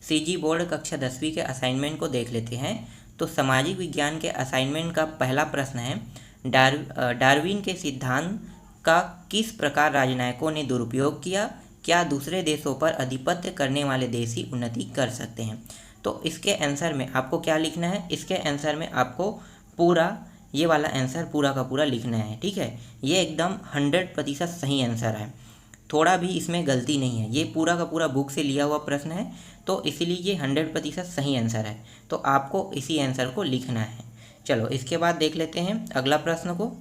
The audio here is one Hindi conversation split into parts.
सीजी बोर्ड कक्षा 10वीं के असाइनमेंट को देख लेते हैं। तो सामाजिक विज्ञान के असाइनमेंट का पहला प्रश्न है, डार्विन के सिद्धांत का किस प्रकार राजनयिकों ने दुरुपयोग किया? क्या दूसरे देशों पर आधिपत्य करने वाले देश ही उन्नति कर सकते हैं? तो इसके आंसर में आपको क्या लिखना है? इसके आंसर में आपको पूरा ये वाला आंसर पूरा का पूरा लिखना है। ठीक है, ये एकदम 100% सही आंसर है, थोड़ा भी इसमें गलती नहीं है। ये पूरा का पूरा बुक से लिया हुआ प्रश्न है, तो इसीलिए ये 100% सही आंसर है। तो आपको इसी आंसर को लिखना है। चलो इसके बाद देख लेते हैं अगला प्रश्न को।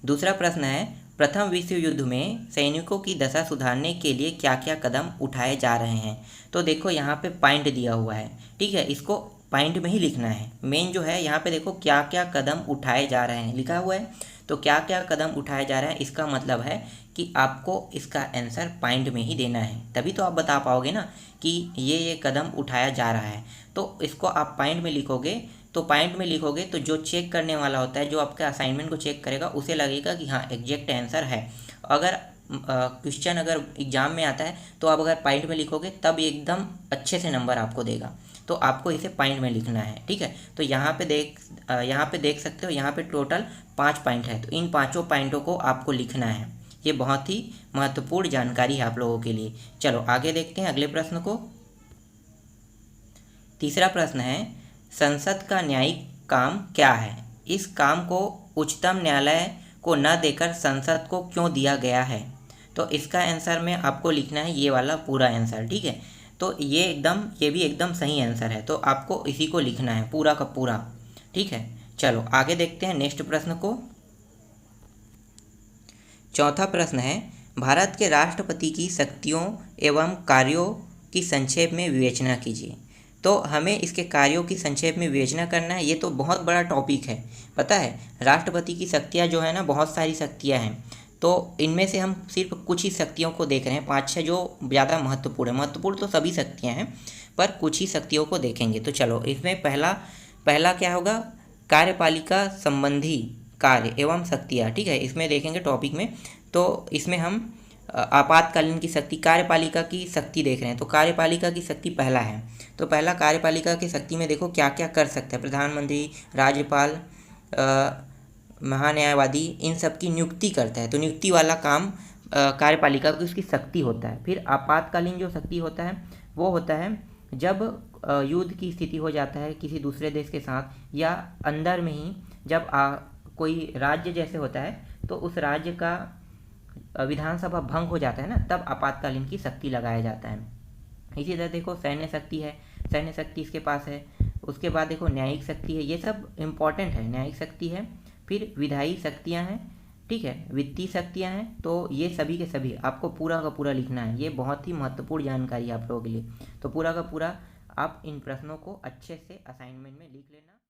दूसरा प्रश्न है, प्रथम विश्व युद्ध में सैनिकों की दशा सुधारने के लिए क्या क्या कदम उठाए जा रहे हैं? तो देखो यहाँ पे पॉइंट दिया हुआ है। ठीक है, इसको पॉइंट में ही लिखना है। मेन जो है यहाँ पे देखो क्या क्या कदम उठाए जा रहे हैं लिखा हुआ है। तो क्या क्या कदम उठाए जा रहे हैं, इसका मतलब है कि आपको इसका आंसर पॉइंट में ही देना है, तभी तो आप बता पाओगे ना कि ये कदम उठाया जा रहा है। तो इसको आप पॉइंट में लिखोगे, तो पॉइंट में लिखोगे तो जो चेक करने वाला होता है, जो आपके असाइनमेंट को चेक करेगा, उसे लगेगा कि हाँ एग्जैक्ट आंसर है। अगर क्वेश्चन अगर एग्जाम में आता है तो आप अगर पॉइंट में लिखोगे तब एकदम अच्छे से नंबर आपको देगा। तो आपको इसे पॉइंट में लिखना है। ठीक है, तो यहाँ पे देख सकते हो, यहाँ पे टोटल 5 पॉइंट है। तो इन 5 पॉइंटों को आपको लिखना है। ये बहुत ही महत्वपूर्ण जानकारी है आप लोगों के लिए। चलो आगे देखते हैं अगले प्रश्न को। तीसरा प्रश्न है, संसद का न्यायिक काम क्या है? इस काम को उच्चतम न्यायालय को न देकर संसद को क्यों दिया गया है? तो इसका आंसर में आपको लिखना है ये वाला पूरा आंसर। ठीक है, तो ये भी एकदम सही आंसर है, तो आपको इसी को लिखना है पूरा का पूरा। ठीक है, चलो आगे देखते हैं नेक्स्ट प्रश्न को। चौथा प्रश्न है, भारत के राष्ट्रपति की शक्तियों एवं कार्यों की संक्षेप में विवेचना कीजिए। तो हमें इसके कार्यों की संक्षेप में विवेचना करना है। ये तो बहुत बड़ा टॉपिक है, पता है। राष्ट्रपति की शक्तियाँ जो है ना, बहुत सारी शक्तियाँ हैं। तो इनमें से हम सिर्फ कुछ ही शक्तियों को देख रहे हैं, 5-6 जो ज़्यादा महत्वपूर्ण है। महत्वपूर्ण तो सभी शक्तियाँ हैं, पर कुछ ही शक्तियों को देखेंगे। तो चलो इसमें पहला क्या होगा? कार्यपालिका संबंधी कार्य एवं शक्तियाँ। ठीक है, इसमें देखेंगे टॉपिक में। तो इसमें हम आपातकालीन की शक्ति, कार्यपालिका की शक्ति देख रहे हैं। तो कार्यपालिका की शक्ति पहला है। तो पहला कार्यपालिका की शक्ति में देखो क्या क्या कर सकते हैं। प्रधानमंत्री, राज्यपाल, महान्यायवादी, इन सब की नियुक्ति करता है। तो नियुक्ति वाला काम कार्यपालिका की उसकी शक्ति होता है। फिर आपातकालीन जो शक्ति होता है वो होता है जब युद्ध की स्थिति हो जाता है किसी दूसरे देश के साथ, या अंदर में ही जब कोई राज्य जैसे होता है, तो उस राज्य का विधानसभा भंग हो जाता है ना, तब आपातकालीन की शक्ति लगाया जाता है। इसी तरह देखो सैन्य शक्ति है, सैन्य शक्ति इसके पास है। उसके बाद देखो न्यायिक शक्ति है, ये सब इम्पॉर्टेंट है। न्यायिक शक्ति है, फिर विधायी शक्तियाँ हैं, ठीक है, वित्तीय शक्तियाँ हैं। तो ये सभी के सभी आपको पूरा का पूरा लिखना है। ये बहुत ही महत्वपूर्ण जानकारी है आप लोगों के लिए। तो पूरा का पूरा आप इन प्रश्नों को अच्छे से असाइनमेंट में लिख लेना।